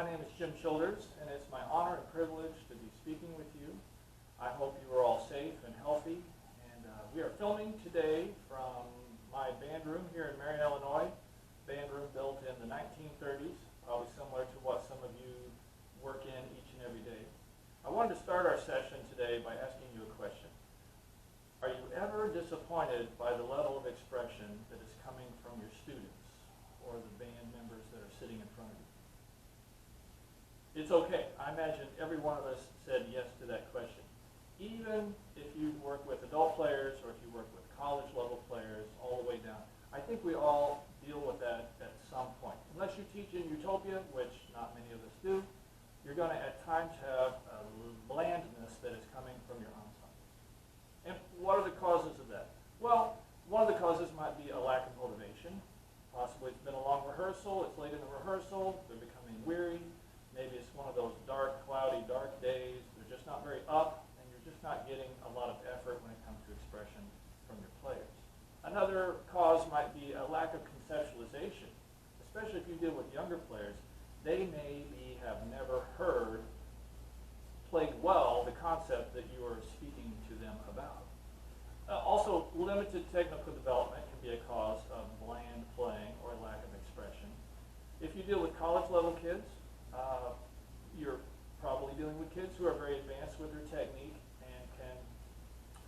My name is Jim Childers, and it's my honor and privilege to be speaking with you. I hope you are all safe and healthy. And we are filming today from my band room here in Marion, Illinois. Band room built in the 1930s, probably similar to what some of you work in each and every day. I wanted to start our session today by asking you a question. Are you ever disappointed by the level of expression that is coming from your students or the band members that are sitting in front of you? It's okay. I imagine every one of us said yes to that question. Even if you work with adult players or if you work with college level players all the way down. I think we all deal with that at some point. Unless you teach in Utopia, which not many of us do, you're going to at times have a blandness that is coming from your ensemble. And what are the causes of that? Well, one of the causes might be a lack of motivation. Possibly it's been a long rehearsal, it's late in the rehearsal, they're becoming weary. Maybe it's one of those dark, cloudy, dark days. They're just not very up, and you're just not getting a lot of effort when it comes to expression from your players. Another cause might be a lack of conceptualization, especially if you deal with younger players. They maybe have never heard, played well, the concept that you are speaking to them about. Also, limited technical development can be a cause of bland playing or lack of expression. If you deal with college level kids, you're probably dealing with kids who are very advanced with their technique and can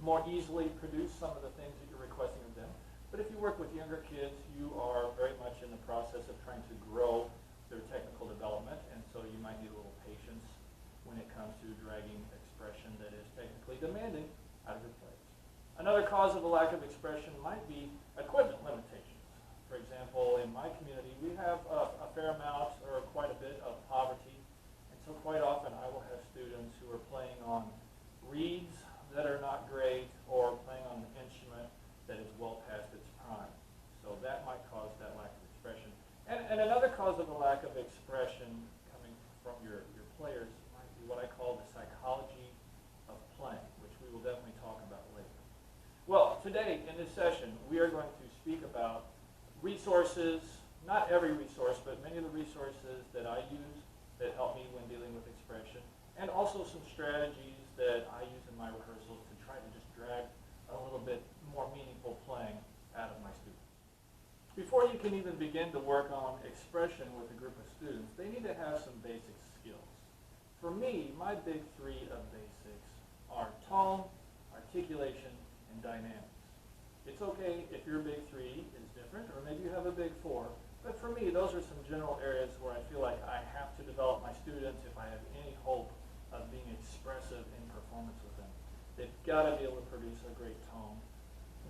more easily produce some of the things that you're requesting of them. But if you work with younger kids, you are very much in the process of trying to grow their technical development, and so you might need a little patience when it comes to dragging expression that is technically demanding out of your players. Another cause of a lack of expression might be equipment limitations. For example, in my community, we have a fair amount or quite a bit of poverty, and so quite often I will have students who are playing on reeds that are not great or playing on an instrument that is well past its prime. So that might cause that lack of expression. And another cause of a lack of expression coming from your players might be what I call the psychology of playing, which we will definitely talk about later. Well, today in this session, we are going to speak about resources, not every resource, but many of the resources that I use that help me when dealing with expression, and also some strategies that I use in my rehearsals to try to just drag a little bit more meaningful playing out of my students. Before you can even begin to work on expression with a group of students, they need to have some basic skills. For me, my big three of basics are tone, articulation, and dynamics. It's okay if your big three is different, or maybe you have a big four, but for me, those are some general areas where I feel like I have to develop my students if I have any hope of being expressive in performance with them. They've got to be able to produce a great tone.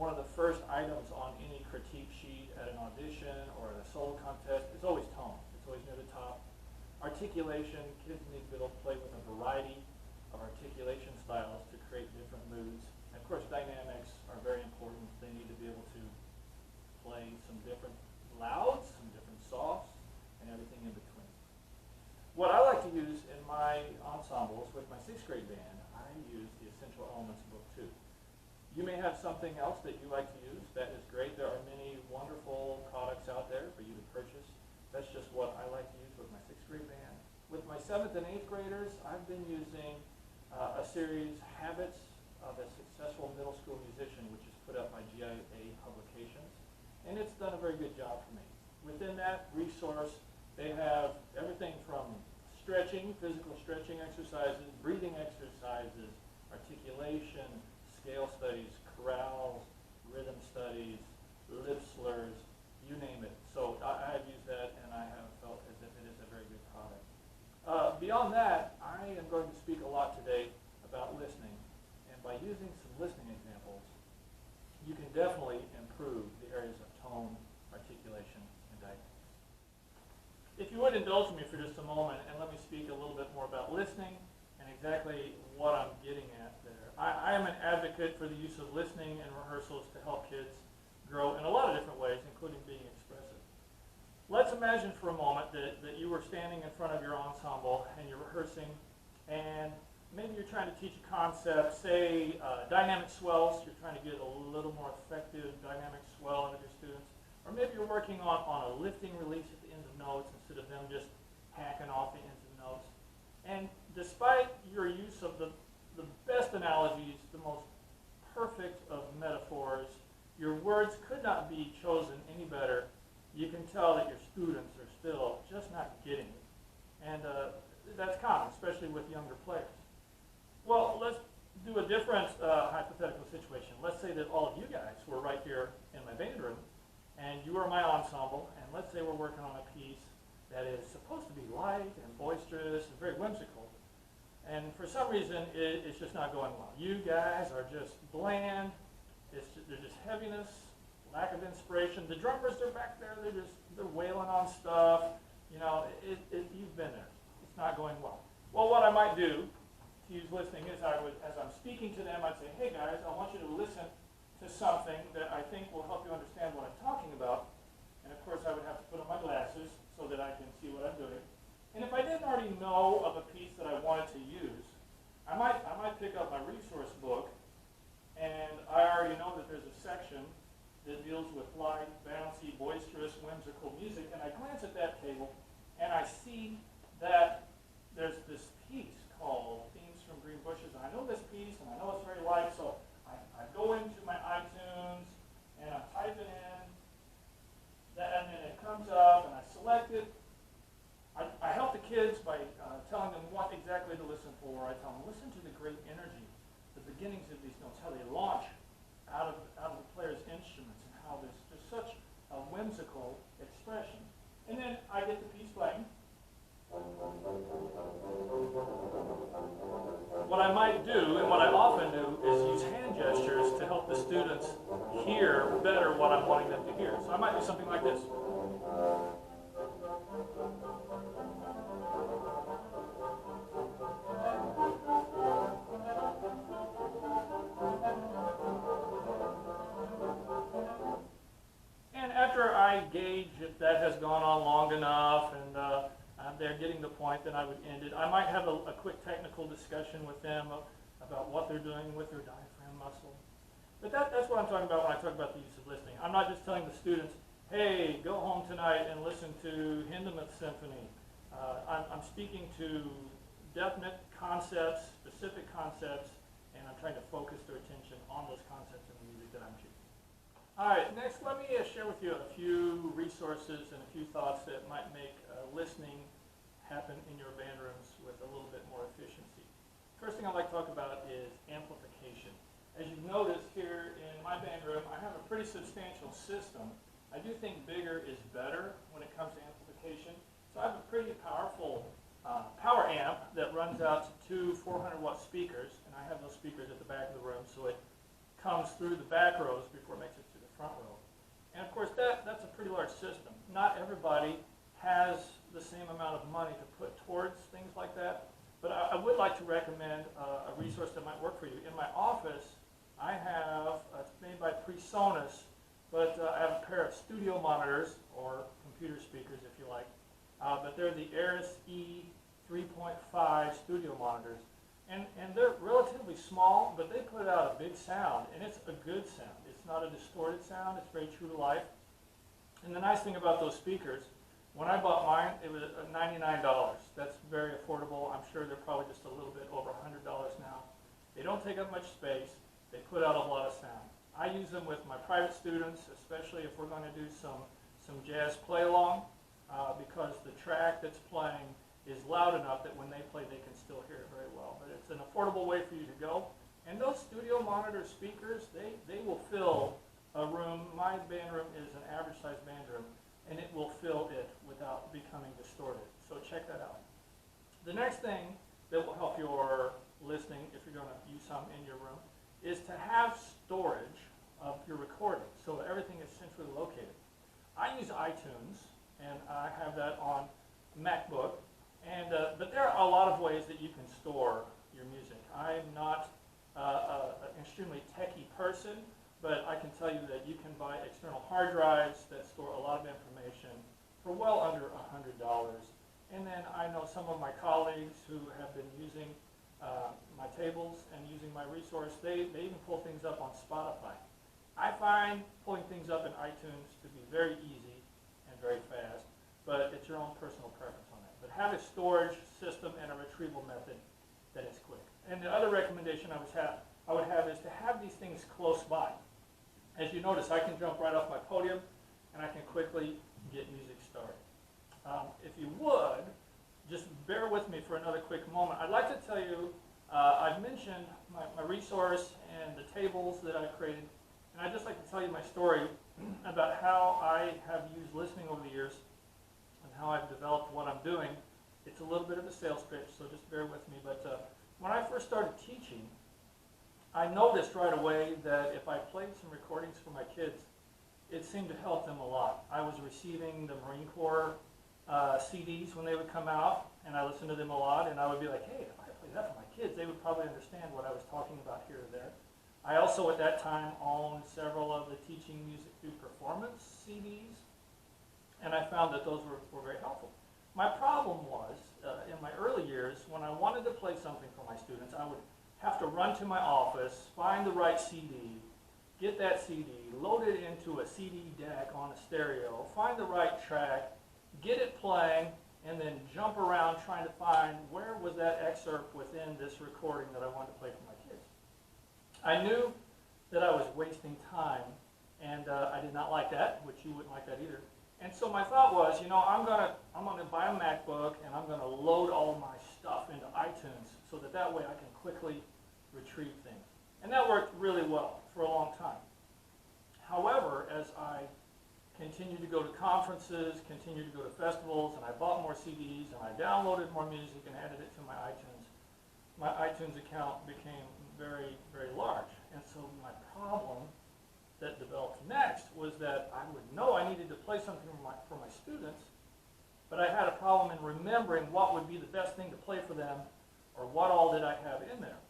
One of the first items on any critique sheet at an audition or at a solo contest is always tone. It's always near the top. Articulation, kids need to be able to play with a variety of articulation styles to create different moods. And of course, dynamics are very important. They need to be able to play some different louds, some different softs, and everything in between. What I like to use in my ensembles with my 6th grade band, I use the Essential Elements Book 2. You may have something else that you like to use. That is great. There are many wonderful products out there for you to purchase. That's just what I like to use with my 6th grade band. With my 7th and 8th graders, I've been using a series, Habits of a Successful Middle School Musician, which is put up by GIA Publications. And it's done a very good job for me. Within that resource, they have everything from stretching, physical stretching exercises, breathing exercises, articulation, scale studies, chorales, rhythm studies, lip slurs, you name it. So I have used that, and I have felt as if it is a very good product. Beyond that, I am going to speak a lot today about listening. And by using some listening examples, you can definitely improve the areas of tone, articulation, and dynamics. If you would indulge me for just a moment and let me speak a little bit more about listening and exactly what I'm getting at there. I am an advocate for the use of listening and rehearsals to help kids grow in a lot of different ways, including being expressive. Let's imagine for a moment that you were standing in front of your ensemble and you're rehearsing, and maybe you're trying to teach a concept, say dynamic swells. You're trying to get a little more effective dynamic swell into your students. Or maybe you're working on a lifting release at the end of notes instead of them just hacking off the ins and notes. And despite your use of the best analogies, the most perfect of metaphors, your words could not be chosen any better. You can tell that your students are still just not getting it. And that's common, especially with younger players. Well, let's do a different hypothetical situation. Let's say that all of you guys were right here in my band room, and you are my ensemble, and let's say we're working on a piece that is supposed to be light and boisterous and very whimsical. And for some reason, it's just not going well. You guys are just bland. There's just heaviness, lack of inspiration. The drummers are back there. They're wailing on stuff. You know, you've been there. It's not going well. Well, what I might do to use listening is as I'm speaking to them, I'd say, hey guys, I want you to listen to something that I think will help you understand what I'm talking about. And of course, I would have to put on my glasses so that I can see what I'm doing. And if I didn't already know of a piece that I wanted to use, I might pick up my resource book, and I already know that there's a section that deals with light, bouncy, boisterous, whimsical music, and I glance at that table, and I see that there's this piece called Themes from Green Bushes, and I know this piece, and I know it's very light, so I go into my iTunes, and I'm typing in that, and then it comes up, and I select it. I help the kids by telling them what exactly to listen for. I tell them, listen to the great energy, the beginnings of these notes, how they launch out of the player's instruments, and how there's just such a whimsical expression. And then I get the piece playing. What I might do, and what I often do, is use hand gestures to help the students hear better what I'm wanting them to hear. So I might do something like this. And after I gauge if that has gone on long enough and they're getting the point, then I would end it. I might have a quick technical discussion with them about what they're doing with their diaphragm muscle. But that's what I'm talking about when I talk about the use of listening. I'm not just telling the students, hey, go home tonight and listen to Hindemith's Symphony. I'm speaking to definite concepts, specific concepts, and I'm trying to focus their attention on those concepts in the music that I'm choosing. All right, next let me share with you a few resources and a few thoughts that might make listening happen in your band rooms with a little bit more efficiency. First thing I'd like to talk about is amplification. As you've noticed here in my band room, I have a pretty substantial system. I do think bigger is better when it comes to amplification. So I have a pretty powerful power amp that runs out to two 400-watt speakers, and I have those speakers at the back of the room, so it comes through the back rows before it makes it to the front row. And of course, that's a pretty large system. Not everybody has the same amount of money to put towards things like that, but I would like to recommend a resource that might work for you. In my office, I have, it's made by PreSonus, but I have a pair of studio monitors, or computer speakers if you like, but they're the Aris E 3.5 studio monitors. And they're relatively small, but they put out a big sound, and it's a good sound. It's not a distorted sound, it's very true to life. And the nice thing about those speakers, when I bought mine, it was $99. That's very affordable. I'm sure they're probably just a little bit over $100 now. They don't take up much space. They put out a lot of sound. I use them with my private students, especially if we're going to do some jazz play-along, because the track that's playing is loud enough that when they play, they can still hear it very well. But it's an affordable way for you to go. And those studio monitor speakers, they will fill a room. My band room is an average-sized band room, and it will fill it without becoming distorted. So check that out. The next thing that will help your listening, if you're going to use some in your room, is to have storage of your recording, so everything is centrally located. I use iTunes, and I have that on MacBook, and but there are a lot of ways that you can store your music. I'm not an extremely techie person, but I can tell you that you can buy external hard drives that store a lot of information for well under $100. And then I know some of my colleagues who have been using my tables and using my resource, they even pull things up on Spotify. I find pulling things up in iTunes to be very easy and very fast. but it's your own personal preference on that. But have a storage system and a retrieval method that is quick. And the other recommendation I would have is to have these things close by. As you notice, I can jump right off my podium and I can quickly get music started. If you would, just bear with me for another quick moment. I'd like to tell you, I've mentioned my resource and the tables that I've created, and I'd just like to tell you my story about how I have used listening over the years and how I've developed what I'm doing. It's a little bit of a sales pitch, so just bear with me. But when I first started teaching, I noticed right away that if I played some recordings for my kids, it seemed to help them a lot. I was receiving the Marine Corps CDs when they would come out, and I listened to them a lot, and I would be like, hey, if I play that for my kids, they would probably understand what I was talking about here or there. I also at that time owned several of the Teaching Music Through Performance CDs, and I found that those were very helpful. My problem was, in my early years, when I wanted to play something for my students, I would have to run to my office, find the right CD, get that CD, load it into a CD deck on a stereo, find the right track, get it playing, and then jump around trying to find where was that excerpt within this recording that I wanted to play for my kids. I knew that I was wasting time, and I did not like that, which you wouldn't like that either. And so my thought was, you know, I'm gonna buy a MacBook and I'm gonna load all my stuff into iTunes so that way I can quickly retrieve things. And that worked really well for a long time. However, as I continued to go to conferences, continued to go to festivals, and I bought more CDs and I downloaded more music and added it to my iTunes account became very, very large. And so my problem that developed next was that I would know I needed to play something for my students, but I had a problem in remembering what would be the best thing to play for them, or what all did I have in there.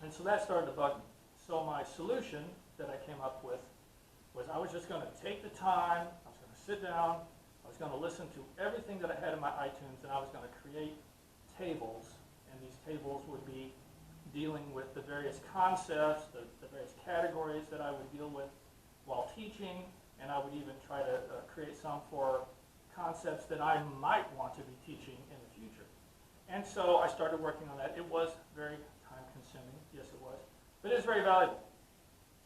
And so that started to bug me. So my solution that I came up with was I was just going to take the time, I was going to sit down, I was going to listen to everything that I had in my iTunes, and I was going to create tables, and these tables would be dealing with the various concepts, the various categories that I would deal with while teaching, and I would even try to create some for concepts that I might want to be teaching in the future. And so I started working on that. It was very time consuming, yes it was, but it was very valuable.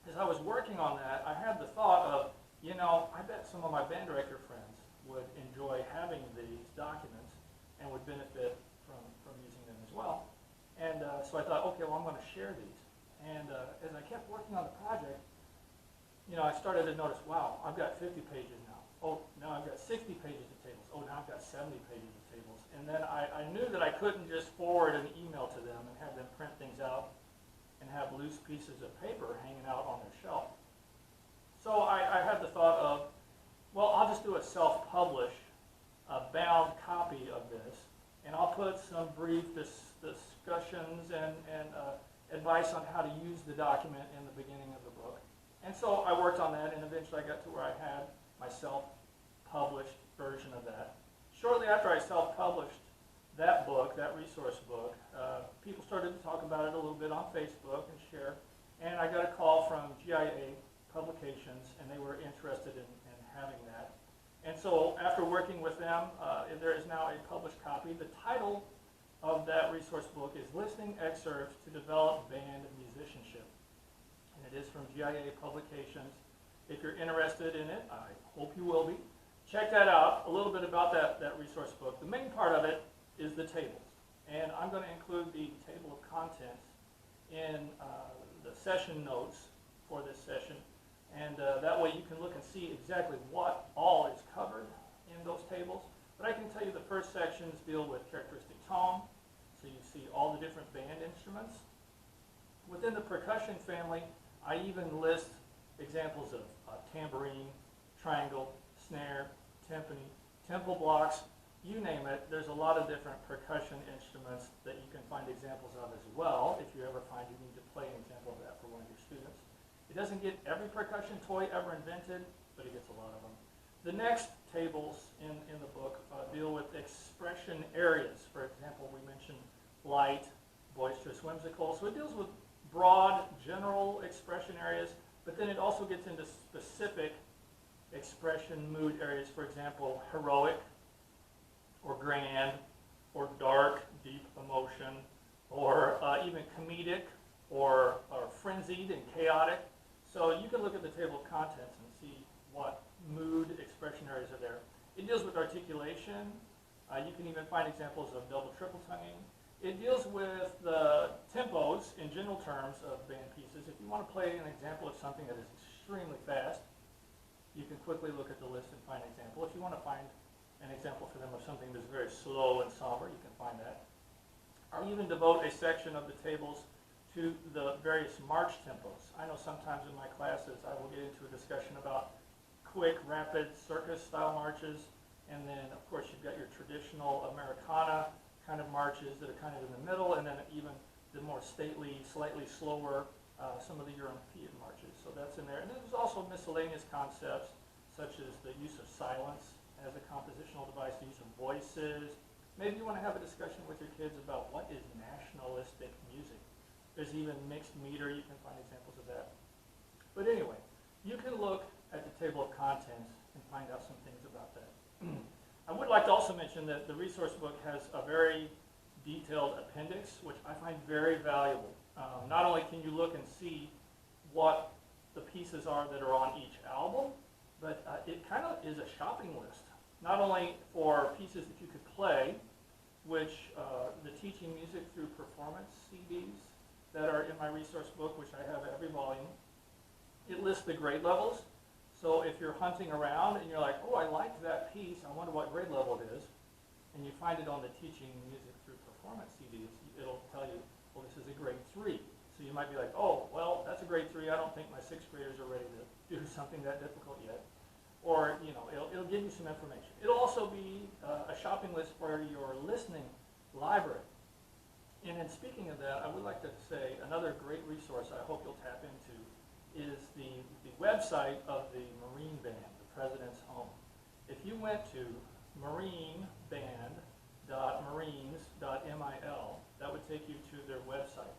As I was working on that, I had the thought of, you know, I bet some of my band director friends would enjoy having these documents and would benefit from using them as well. And so I thought, okay, well, I'm going to share these. And as I kept working on the project, you know, I started to notice, wow, I've got 50 pages now. Oh, now I've got 60 pages of tables. Oh, now I've got 70 pages of tables. And then I knew that I couldn't just forward an email to them and have them print things out and have loose pieces of paper hanging out on their shelf. So I had the thought of, well, I'll just do a self-publish, bound copy of this, and I'll put some brief discussions and advice on how to use the document in the beginning of the book. And so I worked on that, and eventually I got to where I had my self-published version of that. Shortly after I self-published that book, that resource book, people started to talk about it a little bit on Facebook and share, and I got a call from GIA Publications, and they were interested in having that. And so after working with them, there is now a published copy. The title of that resource book is Listening Excerpts to Develop Band Musicianship. And it is from GIA Publications. If you're interested in it, I hope you will be. Check that out, a little bit about that resource book. The main part of it is the tables. And I'm going to include the table of contents in the session notes for this session. And that way you can look and see exactly what all is covered in those tables. But I can tell you the first sections deal with characteristic tone, so you see all the different band instruments. Within the percussion family, I even list examples of tambourine, triangle, snare, timpani, tempo blocks, you name it. There's a lot of different percussion instruments that you can find examples of as well, if you ever find you need to play an example of that for one of your students. It doesn't get every percussion toy ever invented, but it gets a lot of them. The next tables in the book deal with expression areas. For example, we mentioned light, boisterous, whimsical. So it deals with broad, general expression areas, but then it also gets into specific expression mood areas. For example, heroic, grand or dark, deep emotion, or even comedic or frenzied and chaotic. So you can look at the table of contents and see what mood expression areas are there. It deals with articulation. You can even find examples of double, triple tonguing. It deals with the tempos in general terms of band pieces. If you want to play an example of something that is extremely fast, you can quickly look at the list and find an example. If you want to find an example for them of something that's very slow and somber, you can find that. I'll even devote a section of the tables to the various march tempos. I know sometimes in my classes I will get into a discussion about quick, rapid circus-style marches, and then of course you've got your traditional Americana kind of marches that are kind of in the middle, and then even the more stately, slightly slower, some of the European marches. So that's in there. And then there's also miscellaneous concepts, such as the use of silence as a compositional device, the use of voices. Maybe you want to have a discussion with your kids about what is nationalistic music. There's even mixed meter. You can find examples of that. But anyway, you can look at the table of contents and find out some things about that. I would like to also mention that the resource book has a very detailed appendix, which I find very valuable. Not only can you look and see what the pieces are that are on each album, but it kind of is a shopping list. Not only for pieces that you could play, which the Teaching Music Through Performance CDs that are in my resource book, which I have every volume. It lists the grade levels. So if you're hunting around and you're like, oh, I like that piece, I wonder what grade level it is, and you find it on the Teaching Music Through Performance CDs, it'll tell you, well, this is a grade 3. So you might be like, oh, well, that's a grade 3. I don't think my 6th graders are ready to do something that difficult yet. Or, you know, it'll give you some information. It'll also be a shopping list for your listening library. And in speaking of that, I would like to say another great resource I hope you'll tap into is the website of the Marine Band, the President's Home. If you went to marineband.marines.mil, that would take you to their website.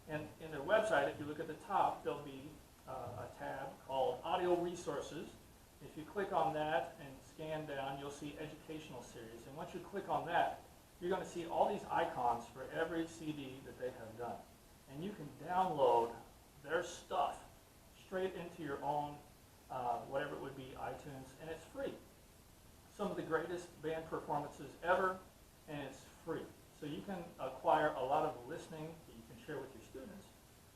And in their website, if you look at the top, there'll be a tab called Audio Resources. If you click on that and scan down, you'll see Educational Series. And once you click on that, you're going to see all these icons for every CD that they have done. And you can download their stuff straight into your own, whatever it would be, iTunes, and it's free. Some of the greatest band performances ever, and it's free. So you can acquire a lot of listening that you can share with your students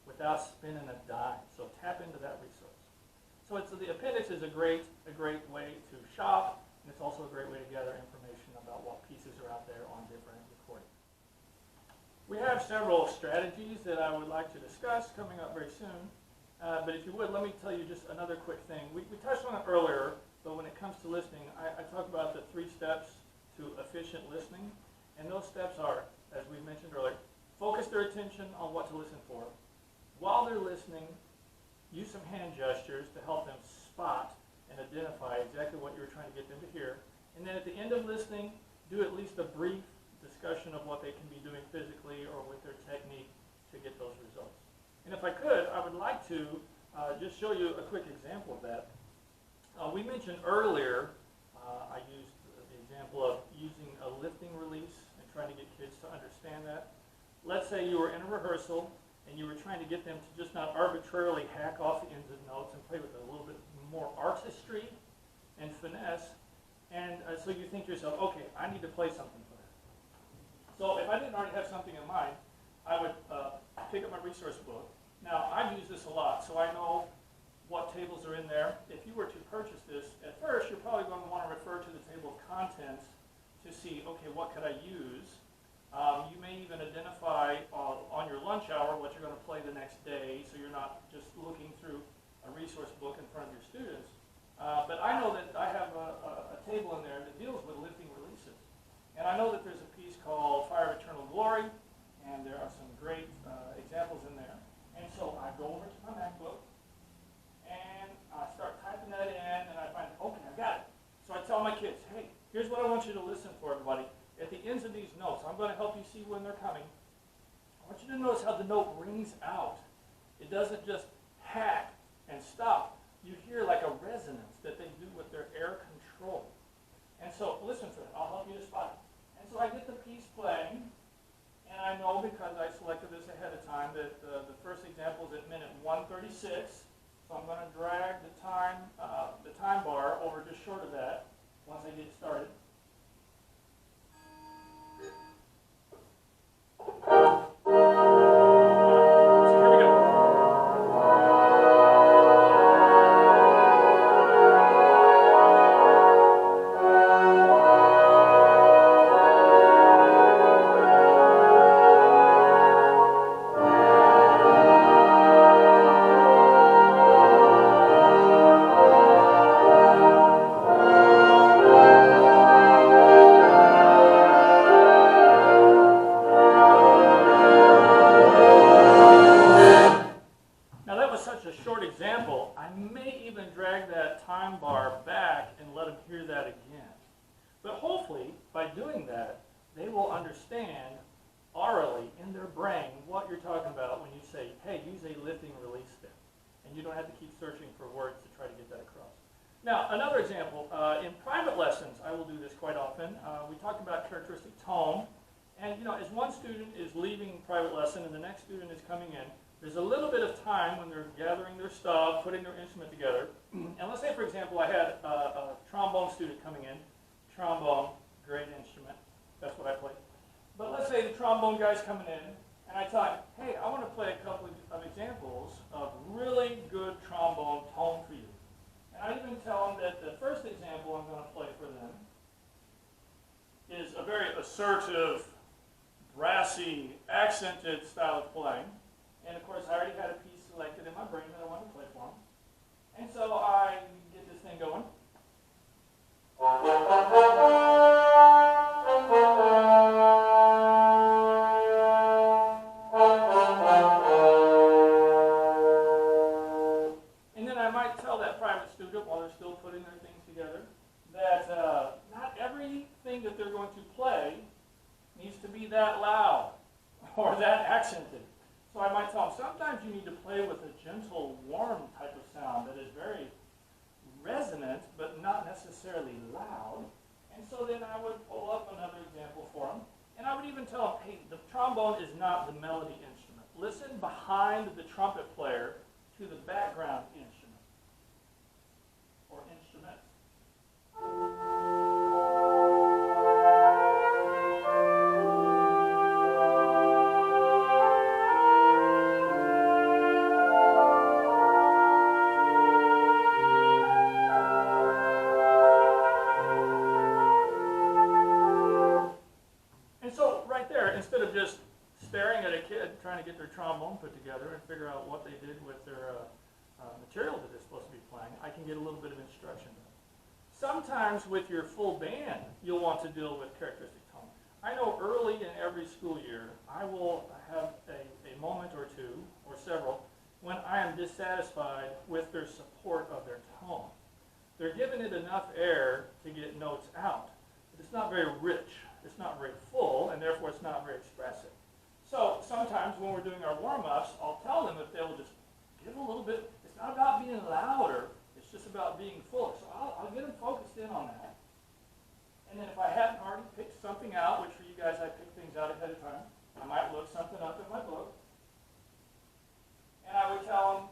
without spending a dime. So tap into that resource. So the appendix is a great way to shop, and it's also a great way to gather information about what pieces are out there on different recordings. We have several strategies that I would like to discuss coming up very soon. But if you would, let me tell you just another quick thing. We touched on it earlier, but when it comes to listening, I talk about the 3 steps to efficient listening. And those steps are, as we mentioned earlier, focus their attention on what to listen for. While they're listening, use some hand gestures to help them spot and identify exactly what you're trying to get them to hear. And then at the end of listening, do at least a brief discussion of what they can be doing physically or with their technique to get those results. And if I could, I would like to just show you a quick example of that. We mentioned earlier, I used the example of using a lifting release and trying to get kids to understand that. Let's say you were in a rehearsal and you were trying to get them to just not arbitrarily hack off the ends of notes and play with a little bit more artistry and finesse. And so you think to yourself, okay, I need to play something for that. So if I didn't already have something in mind, I would pick up my resource book. Now, I've used this a lot, so I know what tables are in there. If you were to purchase this, at first, you're probably going to want to refer to the table of contents to see, okay, what could I use? You may even identify on your lunch hour what you're going to play the next day, so you're not just looking through a resource book in front of your students. But I know that I have a table in there that deals with lifting releases. And I know that there's a piece called Fire of Eternal Glory, and there are some great examples in there. And so I go over to my MacBook, and I start typing that in, and I find, okay, I got it. So I tell my kids, hey, here's what I want you to listen for, everybody. At the ends of these notes, I'm going to help you see when they're coming. I want you to notice how the note rings out. It doesn't just hack and stop. You hear like a resonance that they do with their air control. And so listen for that. I'll help you to spot it. And doing that, they will understand orally in their brain what you're talking about when you say, hey, use a lifting release step. And you don't have to keep searching for words to try to get that across. Now, another example, in private lessons, I will do this quite often. We talked about characteristic tone. And as one student is leaving private lesson and the next student is coming in, there's a little bit of time when they're gathering their stuff, putting their instrument together. And let's say, for example, I had a trombone student coming in. Trombone, great instrument. That's what I play. But let's say the trombone guy's coming in, and I tell him, hey, I want to play a couple of examples of really good trombone tone for you. And I even tell them that the first example I'm going to play for them is a very assertive, brassy, accented style of playing. And of course, I already had a piece selected in my brain that I wanted to play for them. And so I get this thing going. And then I might tell that private student, while they're still putting their things together, that not everything that they're going to play needs to be that loud or that accented. So I might tell them, sometimes you need to play with a gentle, warm type of sound that is very resonant, but not necessarily loud. And so then I would pull up another example for them. And I would even tell them, hey, the trombone is not the melody instrument. Listen behind the trumpet player to the background instrument or instruments. Instead of just staring at a kid trying to get their trombone put together and figure out what they did with their material that they're supposed to be playing, I can get a little bit of instruction. Sometimes with your full band, you'll want to deal with characteristic tone. I know early in every school year, I will have a moment or two, or several, when I am dissatisfied with their support of their tone. They're giving it enough air to get notes out, but it's not very rich. It's not very full, and therefore it's not very expressive. So sometimes when we're doing our warm-ups, I'll tell them if they'll just give a little bit. It's not about being louder. It's just about being fuller. So I'll get them focused in on that. And then if I hadn't already picked something out, which for you guys I pick things out ahead of time, I might look something up in my book. And I would tell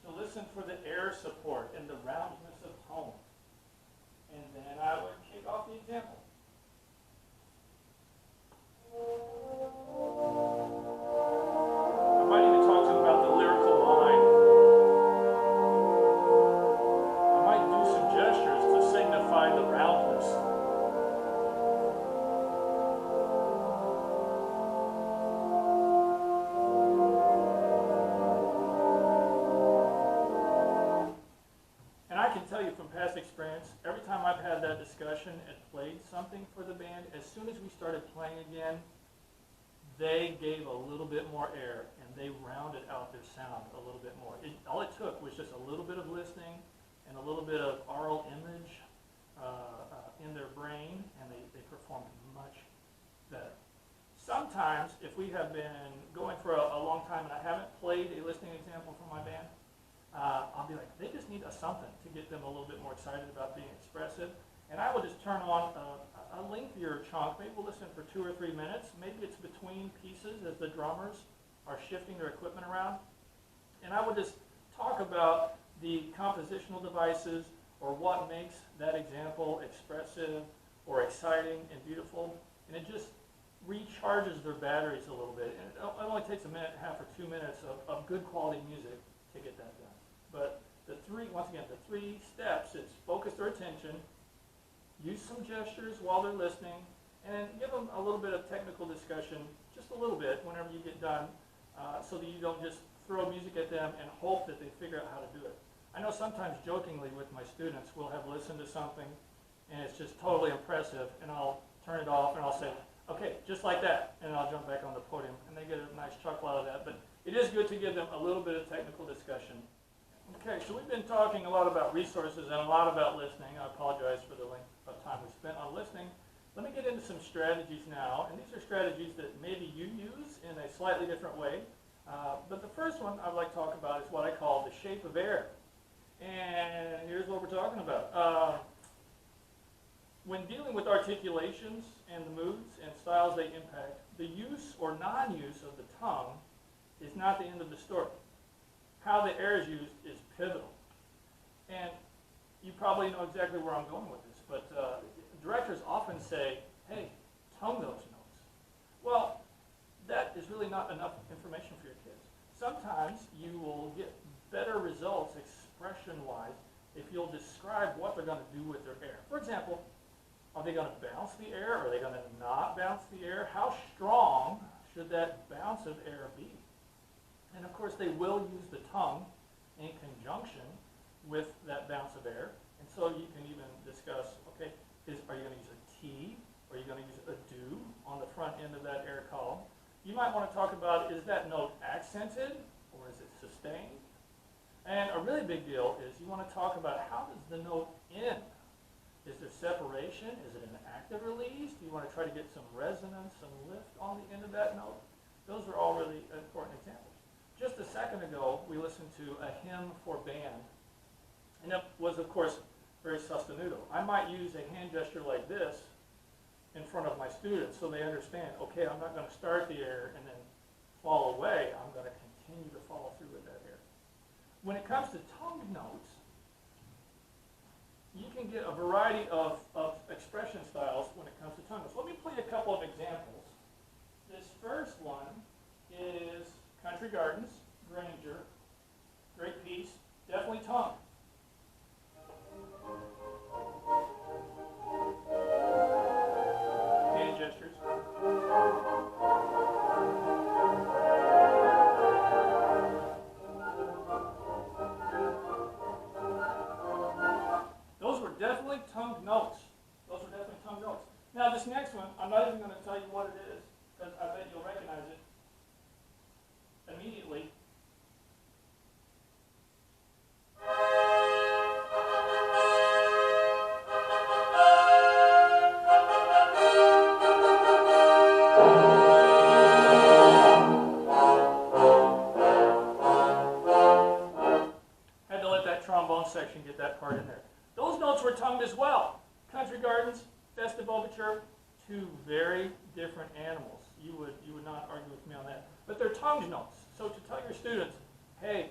them to listen for the air support and the roundness of tone. And then I would kick off the example. I might even talk to them about the lyrical line. I might do some gestures to signify the roundness. And I can tell you from past experience, every time I've had that discussion and played something for the band, as soon as we started playing again, they gave a little bit more air and they rounded out their sound a little bit more. All it took was just a little bit of listening and a little bit of aural image in their brain, and they performed much better. Sometimes, if we have been going for a long time and I haven't played a listening example for my band, I'll be like, they just need something to get them a little bit more excited about being expressive. And I will just turn on a lengthier chunk. Maybe we'll listen for 2 or 3 minutes. Maybe it's between pieces as the drummers are shifting their equipment around. And I would just talk about the compositional devices or what makes that example expressive or exciting and beautiful. And it just recharges their batteries a little bit. And it only takes a minute and a half or 2 minutes of good quality music to get that done. But once again, the 3 steps is focus their attention, use some gestures while they're listening, and give them a little bit of technical discussion, just a little bit whenever you get done, so that you don't just throw music at them and hope that they figure out how to do it. I know sometimes jokingly with my students, we'll have listened to something and it's just totally impressive, and I'll turn it off and I'll say, okay, just like that, and I'll jump back on the podium, and they get a nice chuckle out of that. But it is good to give them a little bit of technical discussion. Okay, so we've been talking a lot about resources and a lot about listening. I apologize for the length of time we spent on listening. Let me get into some strategies now, and these are strategies that maybe you use in a slightly different way. But the first one I'd like to talk about is what I call the shape of air. And here's what we're talking about. When dealing with articulations and the moods and styles they impact, the use or non-use of the tongue is not the end of the story. How the air is used is pivotal. And you probably know exactly where I'm going with this, but directors often say, hey, tongue those notes. Well, that is really not enough information for your kids. Sometimes you will get better results expression-wise if you'll describe what they're going to do with their air. For example, are they going to bounce the air? Are they going to not bounce the air? How strong should that bounce of air be? And of course, they will use the tongue in conjunction with that bounce of air. And so you can even discuss, okay, are you going to use a T? Or are you going to use a do on the front end of that air column? You might want to talk about, is that note accented or is it sustained? And a really big deal is you want to talk about how does the note end? Is there separation? Is it an active release? Do you want to try to get some resonance, some lift on the end of that note? Those are all really important examples. Just a second ago, we listened to a hymn for band. And it was, of course, very sostenuto. I might use a hand gesture like this in front of my students so they understand, okay, I'm not going to start the air and then fall away. I'm going to continue to follow through with that air. When it comes to tongue notes, you can get a variety of expression styles when it comes to tongue notes. Let me play a couple of examples. This first one is Country Gardens, Granger, great piece, definitely tongue. Hand gestures. Those were definitely tongue notes. Now this next one, I'm not even going to tell you what it is, because I bet you'll recognize it immediately. Had to let that trombone section get that part in there. Those notes were tongued as well. Country Gardens, Festive Overture, two very different animals. You would not argue with me on that. But they're tongued notes. So to tell your students, hey,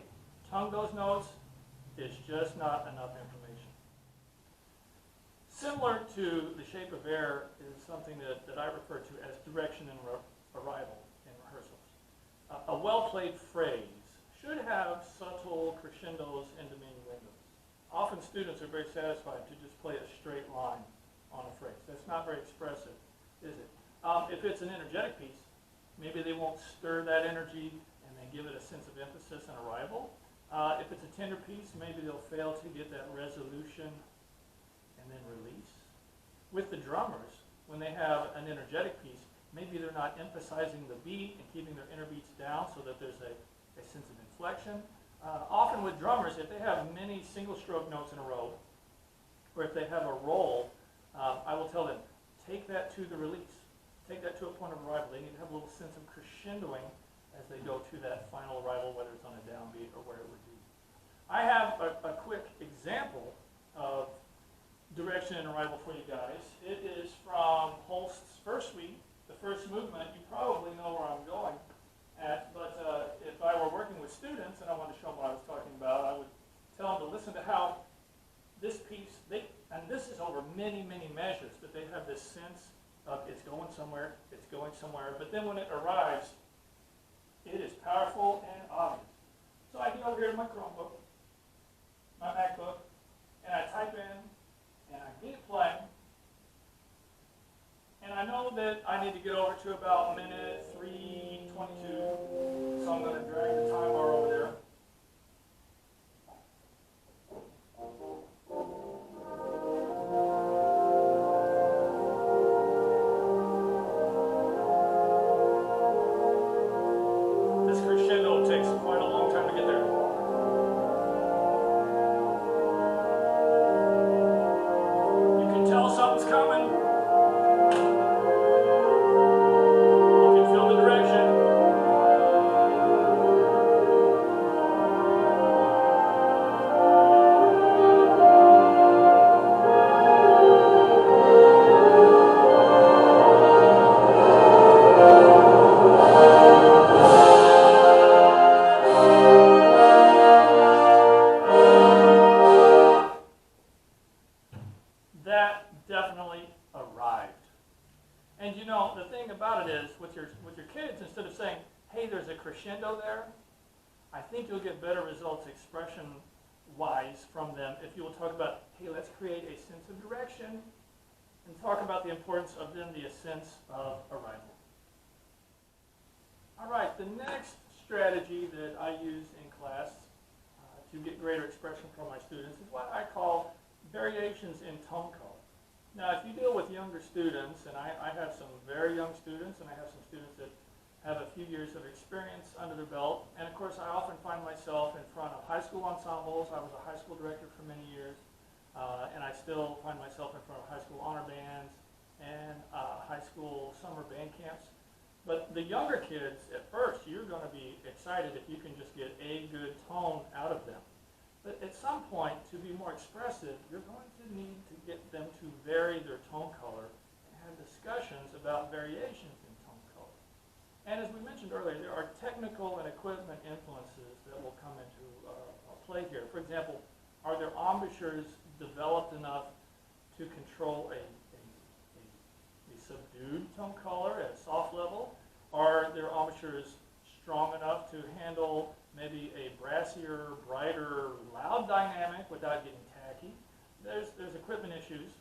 tongue those notes is just not enough information. Similar to the shape of air is something that I refer to as direction and arrival in rehearsals. A well-played phrase should have subtle crescendos and diminuendos. Often students are very satisfied to just play a straight line on a phrase. That's not very expressive, is it? If it's an energetic piece, maybe they won't stir that energy and they give it a sense of emphasis and arrival. If it's a tender piece, maybe they'll fail to get that resolution and then release. With the drummers, when they have an energetic piece, maybe they're not emphasizing the beat and keeping their inner beats down so that there's a sense of inflection. Often with drummers, if they have many single stroke notes in a row, or if they have a roll, I will tell them, take that to the release. Take that to a point of arrival. They need to have a little sense of crescendoing as they go to that final arrival, whether it's on a downbeat or where it would be. I have a quick example of direction and arrival for you guys. It is from Holst's first suite, the first movement. You probably know where I'm going at, but if I were working with students and I wanted to show them what I was talking about, I would tell them to listen to how this piece, and this is over many, many measures, but they have this sense of it's going somewhere, but then when it arrives, it is powerful and obvious. So I get over here to my Chromebook, my MacBook, and I type in, and I get it playing, and I know that I need to get over to about minute 3:22, so I'm going to drag the time bar over there. Something's coming. And you know, the thing about it is, with your kids, instead of saying, hey, there's a crescendo there, I think you'll get better results expression-wise from them if you will talk about, hey, let's create a sense of direction, and talk about the importance of then the sense of arrival. All right, the next strategy that I use in class to get greater expression from my students is what I call variations in tone color. Now, if you deal with younger students, and I have some very young students, and I have some students that have a few years of experience under their belt, and of course I often find myself in front of high school ensembles. I was a high school director for many years, and I still find myself in front of high school honor bands and high school summer band camps. But the younger kids, at first, you're going to be excited if you can just get a good tone out of them. But at some point, to be more expressive, you're going to need to get them to vary their tone color and have discussions about variations in tone color. And as we mentioned earlier, there are technical and equipment influences that will come into play here. For example, are their embouchures developed enough to control a subdued tone color at a soft level? Are their embouchures strong enough to handle maybe a brassier, brighter, loud dynamic without getting tacky? There's equipment issues,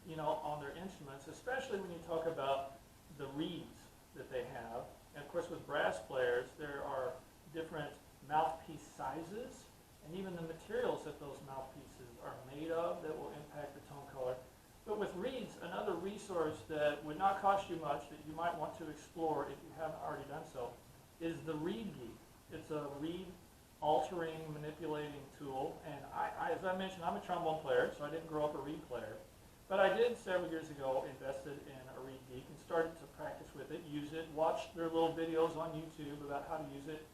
you know, on their instruments, especially when you talk about the reeds that they have. And of course, with brass players, there are different mouthpiece sizes, and even the materials that those mouthpieces are made of that will impact the tone color. But with reeds, another resource that would not cost you much that you might want to explore if you haven't already done so is the reed geek. It's a reed altering, manipulating tool. And as I mentioned, I'm a trombone player, so I didn't grow up a reed player. But I did several years ago invested in a reed geek and started to practice with it, use it, watched their little videos on YouTube about how to use it.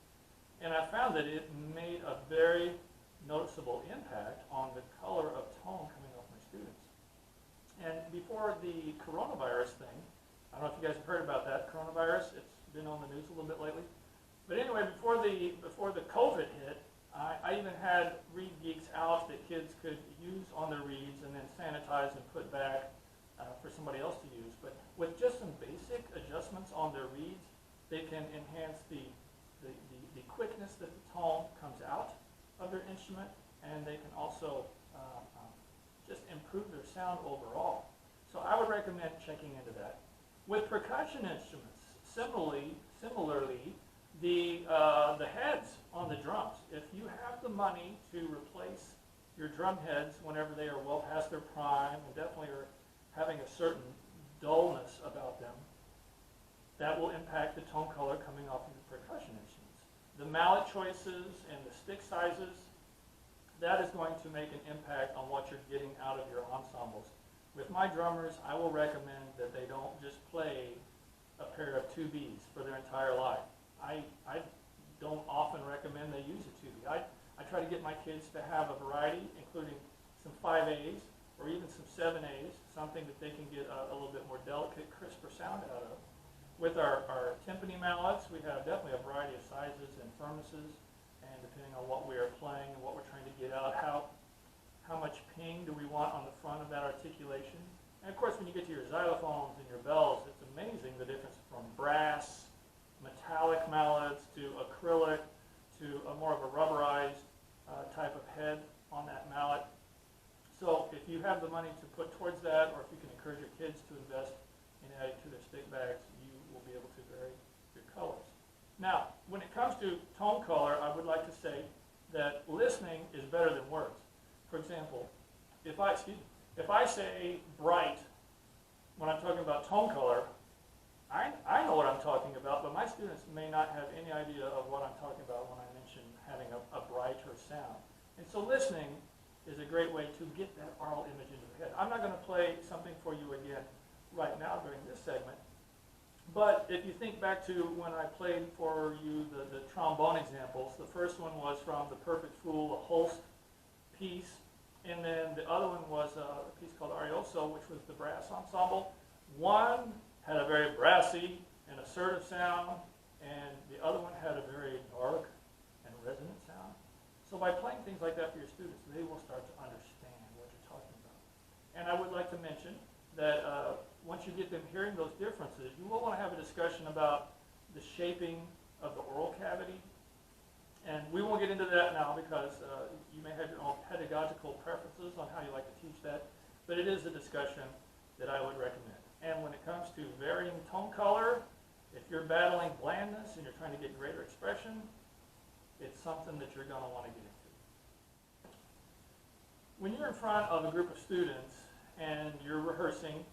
And I found that it made a very noticeable impact on the color of tone coming off my students. And before the coronavirus thing, I don't know if you guys have heard about that, coronavirus, it's been on the news a little bit lately. But anyway, before the COVID hit, I even had reed geeks out that kids could use on their reeds and then sanitize and put back for somebody else to use. But with just some basic adjustments on their reeds, they can enhance the quickness that the tone comes out of their instrument, and they can also just improve their sound overall. So I would recommend checking into that. With percussion instruments, similarly, the heads on the drums, if you have the money to replace your drum heads whenever they are well past their prime and definitely are having a certain dullness about them, that will impact the tone color coming off of the percussion instruments. The mallet choices and the stick sizes, that is going to make an impact on what you're getting out of your ensembles. With my drummers, I will recommend that they don't just play a pair of 2Bs for their entire life. I don't often recommend they use a 2B. I try to get my kids to have a variety, including some 5As or even some 7As, something that they can get a little bit more delicate, crisper sound out of. With our timpani mallets, we have definitely a variety of sizes and firmnesses, and depending on what we are playing and what we're trying to get out, how much ping do we want on the front of that articulation. And of course, when you get to your xylophones and your bells, it's amazing the difference from brass, metallic mallets, to acrylic, to a more of a rubberized type of head on that mallet. So if you have the money to put towards that, or if you can encourage your kids to invest in adding to their stick bags, you will be able to vary your colors. Now, when it comes to tone color, I would like to say that listening is better than words. For example, if I say bright when I'm talking about tone color, I know what I'm talking about, but my students may not have any idea of what I'm talking about when I mention having a brighter sound. And so listening is a great way to get that aural image into your head. I'm not going to play something for you again right now during this segment, but if you think back to when I played for you the trombone examples, the first one was from The Perfect Fool, a Holst piece, and then the other one was a piece called Arioso, which was the brass ensemble. One had a very brassy and assertive sound, and the other one had a very dark and resonant sound. So by playing things like that for your students, they will start to understand what you're talking about. And I would like to mention that once you get them hearing those differences, you will want to have a discussion about the shaping of the oral cavity. And we won't get into that now because you may have your own pedagogical preferences on how you like to teach that, but it is a discussion that I would recommend. And when it comes to varying tone color, if you're battling blandness and you're trying to get greater expression, it's something that you're going to want to get into. When you're in front of a group of students and you're rehearsing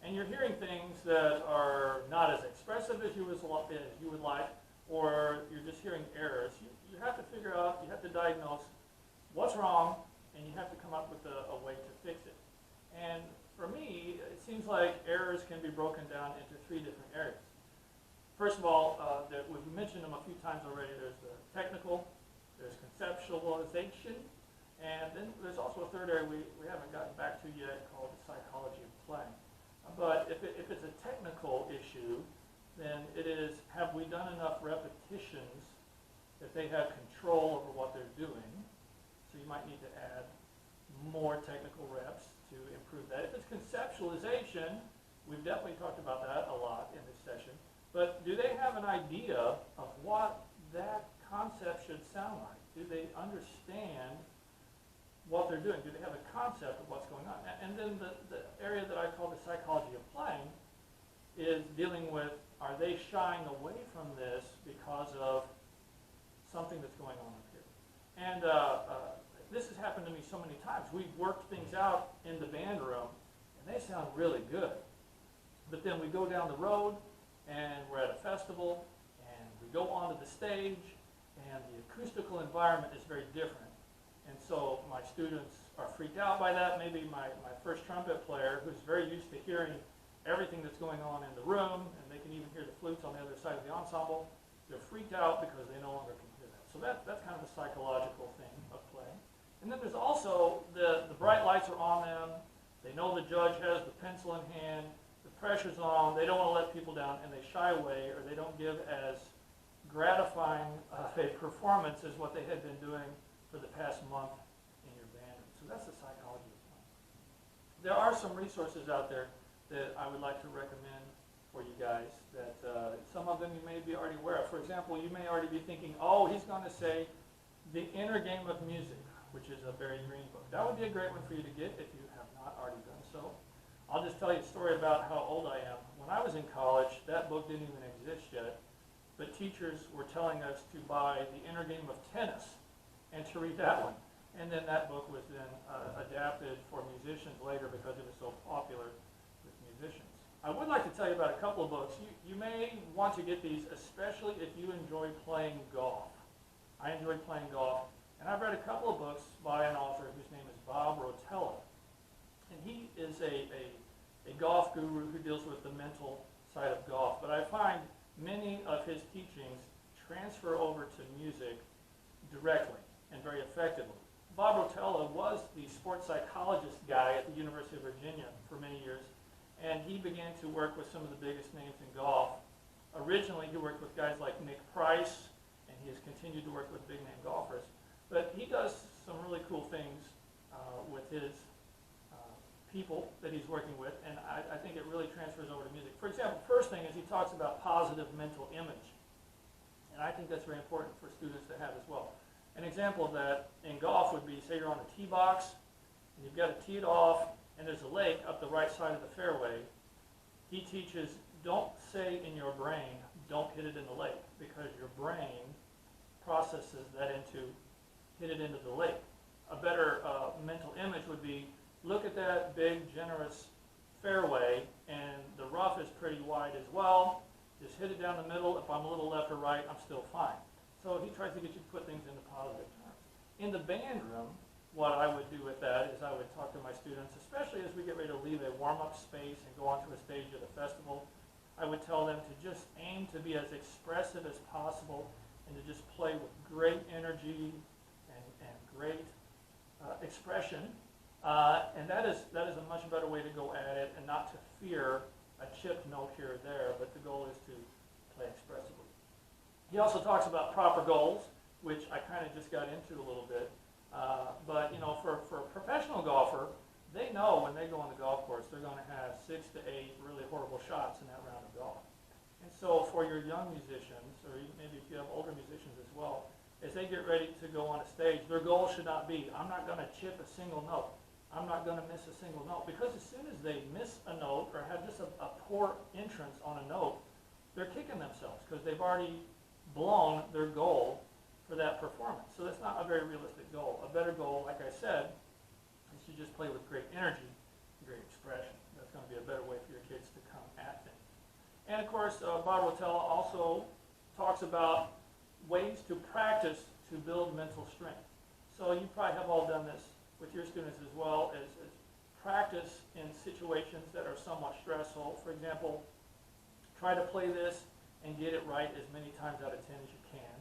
and you're hearing things that are not as expressive as you would like, or you're just hearing errors, you have to figure out, you have to diagnose what's wrong, and you have to come up with a way to fix it. And for me, it seems like errors can be broken down into 3 different areas. First of all, we've mentioned them a few times already. There's the technical, there's conceptualization, and then there's also a third area we haven't gotten back to yet called the psychology of playing. But if it's a technical issue, then it is, have we done enough repetitions that they have control over what they're doing? So you might need to add more technical reps to improve that. If it's conceptualization, we've definitely talked about that a lot in this session, but do they have an idea of what that concept should sound like? Do they understand what they're doing? Do they have a concept of what's going on? And then the area that I call the psychology of playing is dealing with, are they shying away from this because of something that's going on up here? And this has happened to me so many times. We've worked things out in the band room, and they sound really good. But then we go down the road, and we're at a festival, and we go onto the stage, and the acoustical environment is very different. And so my students are freaked out by that. Maybe my first trumpet player, who's very used to hearing everything that's going on in the room, and they can even hear the flutes on the other side of the ensemble, they're freaked out because they no longer can hear that. So that's kind of the psychological thing of playing. And then there's also the bright lights are on them, they know the judge has the pencil in hand, the pressure's on, they don't want to let people down, and they shy away, or they don't give as gratifying a performance as what they had been doing for the past month in your band. So that's the psychology of playing. There are some resources out there that I would like to recommend for you guys that some of them you may be already aware of. For example, you may already be thinking, oh, he's going to say The Inner Game of Music, which is a Barry Green book. That would be a great one for you to get if you have not already done so. I'll just tell you a story about how old I am. When I was in college, that book didn't even exist yet, but teachers were telling us to buy The Inner Game of Tennis and to read that one. And then that book was then adapted for musicians later because it was so popular with musicians. I would like to tell you about a couple of books. You may want to get these, especially if you enjoy playing golf. I enjoy playing golf, and I've read a couple of books by an author whose name is Bob Rotella. And he is a golf guru who deals with the mental side of golf. But I find many of his teachings transfer over to music directly and very effectively. Bob Rotella was the sports psychologist guy at the University of Virginia for many years, and he began to work with some of the biggest names in golf. Originally, he worked with guys like Nick Price, and he has continued to work with big-name golfers. But he does some really cool things with his people that he's working with, and I think it really transfers over to music. For example, first thing is he talks about positive mental image, and I think that's very important for students to have as well. An example of that in golf would be, say you're on a tee box, and you've got to tee it off, and there's a lake up the right side of the fairway. He teaches, don't say in your brain, don't hit it in the lake, because your brain processes that into, hit it into the lake. A better mental image would be, look at that big, generous fairway, and the rough is pretty wide as well. Just hit it down the middle. If I'm a little left or right, I'm still fine. So he tries to get you to put things into positive terms. In the band room, what I would do with that is I would talk to my students, especially as we get ready to leave a warm-up space and go onto a stage at a festival. I would tell them to just aim to be as expressive as possible and to just play with great energy and great expression. And that is a much better way to go at it, and not to fear a chipped note here or there, but the goal is to play expressively. He also talks about proper goals, which I kind of just got into a little bit. But you know, for a professional golfer, they know when they go on the golf course, they're going to have 6 to 8 really horrible shots in that round of golf. And so for your young musicians, or maybe if you have older musicians as well, as they get ready to go on a stage, their goal should not be, I'm not going to chip a single note. I'm not going to miss a single note. Because as soon as they miss a note or have just a poor entrance on a note, they're kicking themselves because they've already blown their goal for that performance. So that's not a very realistic goal. A better goal, like I said, is to just play with great energy, great expression. That's going to be a better way for your kids to come at things. And of course, Bob Rotella also talks about ways to practice to build mental strength. So you probably have all done this with your students as well, as practice in situations that are somewhat stressful. For example, try to play this and get it right as many times out of 10 as you can.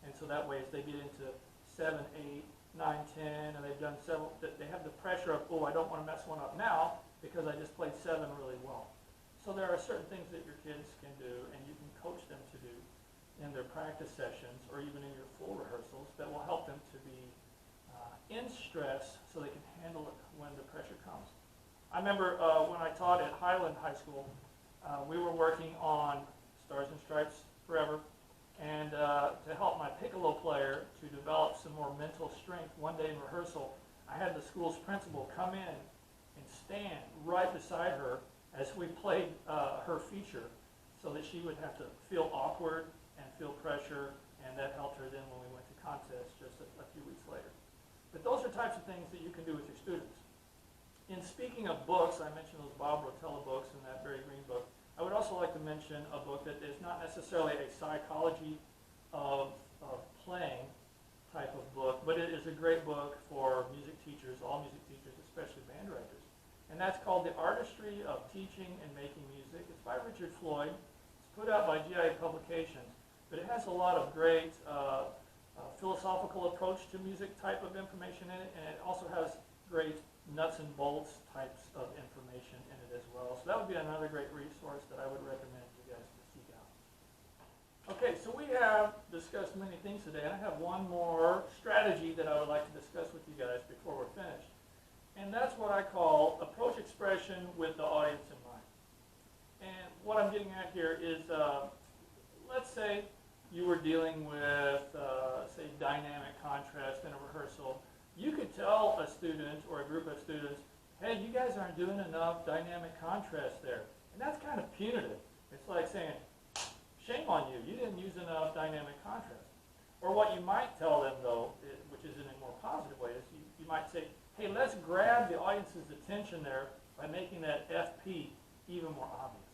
And so that way, as they get into 7, 8, 9, 10, and they've done several, they have the pressure of, oh, I don't want to mess one up now because I just played 7 really well. So there are certain things that your kids can do and you can coach them to do in their practice sessions or even in your full rehearsals that will help them to be in stress so they can handle it when the pressure comes. I remember when I taught at Highland High School, we were working on Stars and Stripes Forever, and to help my piccolo player to develop some more mental strength, one day in rehearsal, I had the school's principal come in and stand right beside her as we played her feature so that she would have to feel awkward and feel pressure, and that helped her then when we went to contests just a few weeks later. But those are types of things that you can do with your students. In speaking of books, I mentioned those Bob Rotella books and that Barry Green book. I would also like to mention a book that is not necessarily a psychology of playing type of book, but it is a great book for music teachers, all music teachers, especially band directors. And that's called The Artistry of Teaching and Making Music. It's by Richard Floyd. It's put out by GIA Publications, but it has a lot of great philosophical approach to music type of information in it, and it also has great nuts and bolts types of information in it as well. So that would be another great resource that I would recommend you guys to seek out. Okay, so we have discussed many things today, and I have one more strategy that I would like to discuss with you guys before we're finished. And that's what I call approach expression with the audience in mind. And what I'm getting at here is, let's say you were dealing with, say, dynamic contrast in a rehearsal. You could tell a student or a group of students, hey, you guys aren't doing enough dynamic contrast there. And that's kind of punitive. It's like saying, shame on you, you didn't use enough dynamic contrast. Or what you might tell them, though, which is in a more positive way, is you might say, hey, let's grab the audience's attention there by making that FP even more obvious.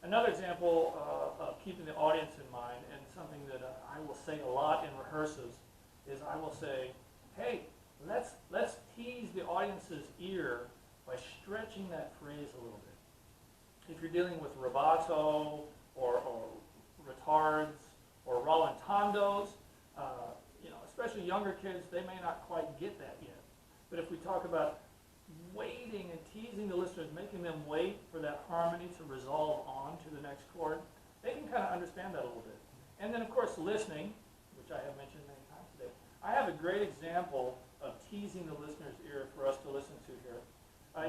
Another example of keeping the audience in mind, and something that I will say a lot in rehearsals, is I will say, hey, let's tease the audience's ear by stretching that phrase a little bit. If you're dealing with rubato or retards or rallentandos, especially younger kids, they may not quite get that yet. But if we talk about waiting and teasing the listeners, making them wait for that harmony to resolve on to the next chord, they can kind of understand that a little bit. And then, of course, listening, which I have mentioned many times today. I have a great example of teasing the listener's ear for us to listen to here.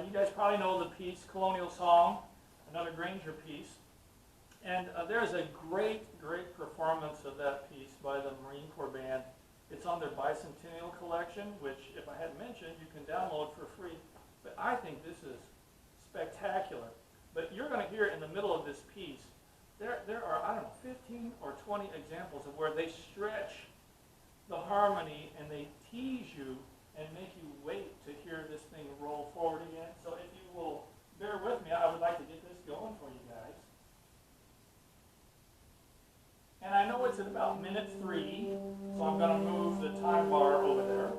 You guys probably know the piece Colonial Song, another Granger piece. And there's a great, great performance of that piece by the Marine Corps Band. It's on their bicentennial collection, which, if I hadn't mentioned, you can download for free. But I think this is spectacular. But you're going to hear in the middle of this piece, there are, I don't know, 15 or 20 examples of where they stretch the harmony and they tease you and make you wait to hear this thing roll forward again. So if you will bear with me, I would like to get this going for you guys. And I know it's at about minute 3, so I'm going to move the time bar over there.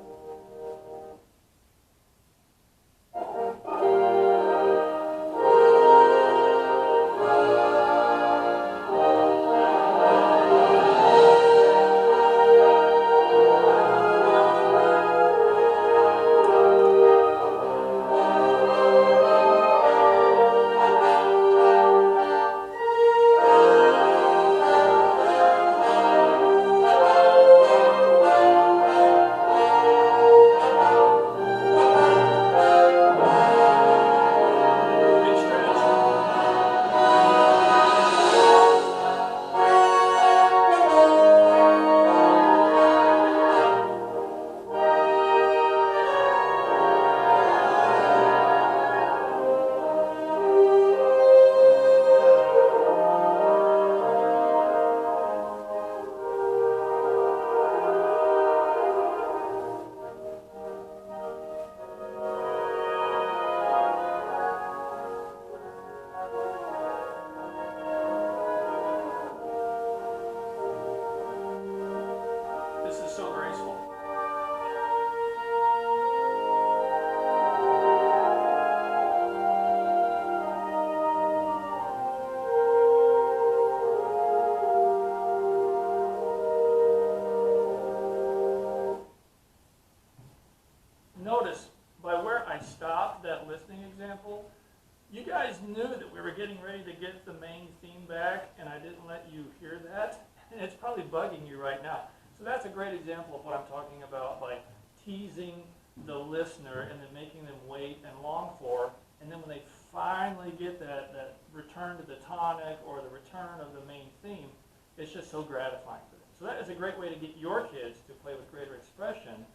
main theme back and I didn't let you hear that, and it's probably bugging you right now. So that's a great example of what I'm talking about, like teasing the listener and then making them wait and long for, and then when they finally get that return to the tonic or the return of the main theme, it's just so gratifying for them. So that is a great way to get your kids to play with greater expression,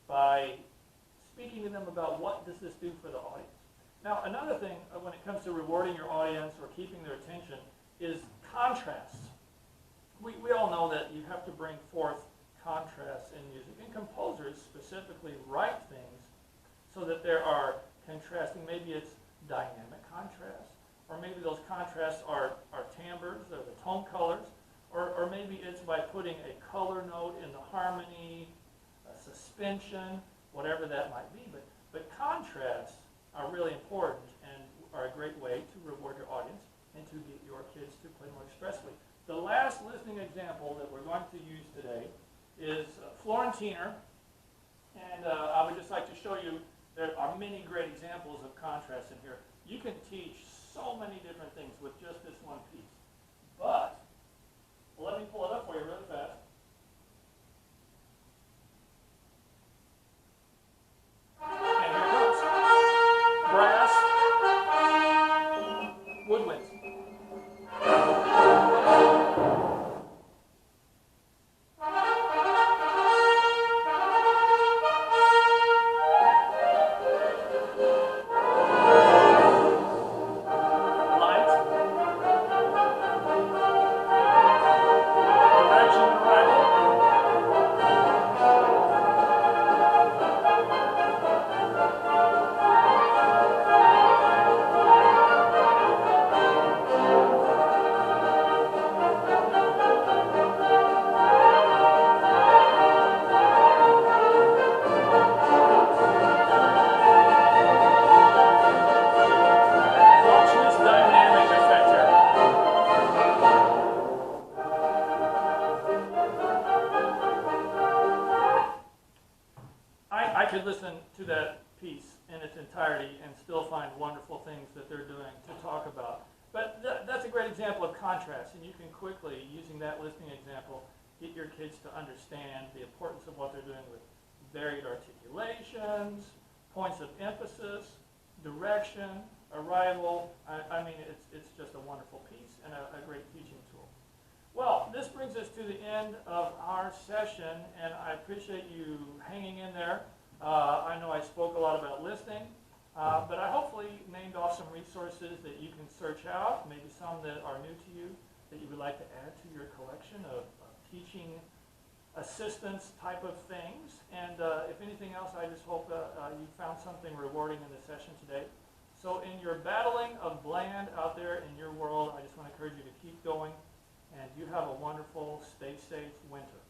by speaking to them about what does this do for the audience. Now, another thing when it comes to rewarding your audience or keeping their attention is contrasts. We all know that you have to bring forth contrasts in music, and composers specifically write things so that there are contrasting. Maybe it's dynamic contrast, or maybe those contrasts are timbres, or the tone colors, or maybe it's by putting a color note in the harmony, a suspension, whatever that might be. But contrasts are really important and are a great way to reward your audience and to get your kids to play more expressively. The last listening example that we're going to use today is Florentiner, and I would just like to show you there are many great examples of contrast in here. You can teach so many different things with just this one piece, but let me pull it up for you really fast. And here it comes. Brass, woodwinds. I could listen to that piece in its entirety and still find wonderful things that they're doing to talk about. But that's a great example of contrast, and you can quickly, using that listening example, get your kids to understand the importance of what they're doing with varied articulations, points of emphasis, direction, arrival. I mean, it's just a wonderful piece and a great teaching tool. Well, this brings us to the end of our session, and I appreciate you hanging in there. I know I spoke a lot about listening, but I hopefully named off some resources that you can search out, maybe some that are new to you that you would like to add to your collection of teaching assistance type of things. And if anything else, I just hope you found something rewarding in the session today. So in your battling of bland out there in your world, I just want to encourage you to keep going, and you have a wonderful, stay safe winter.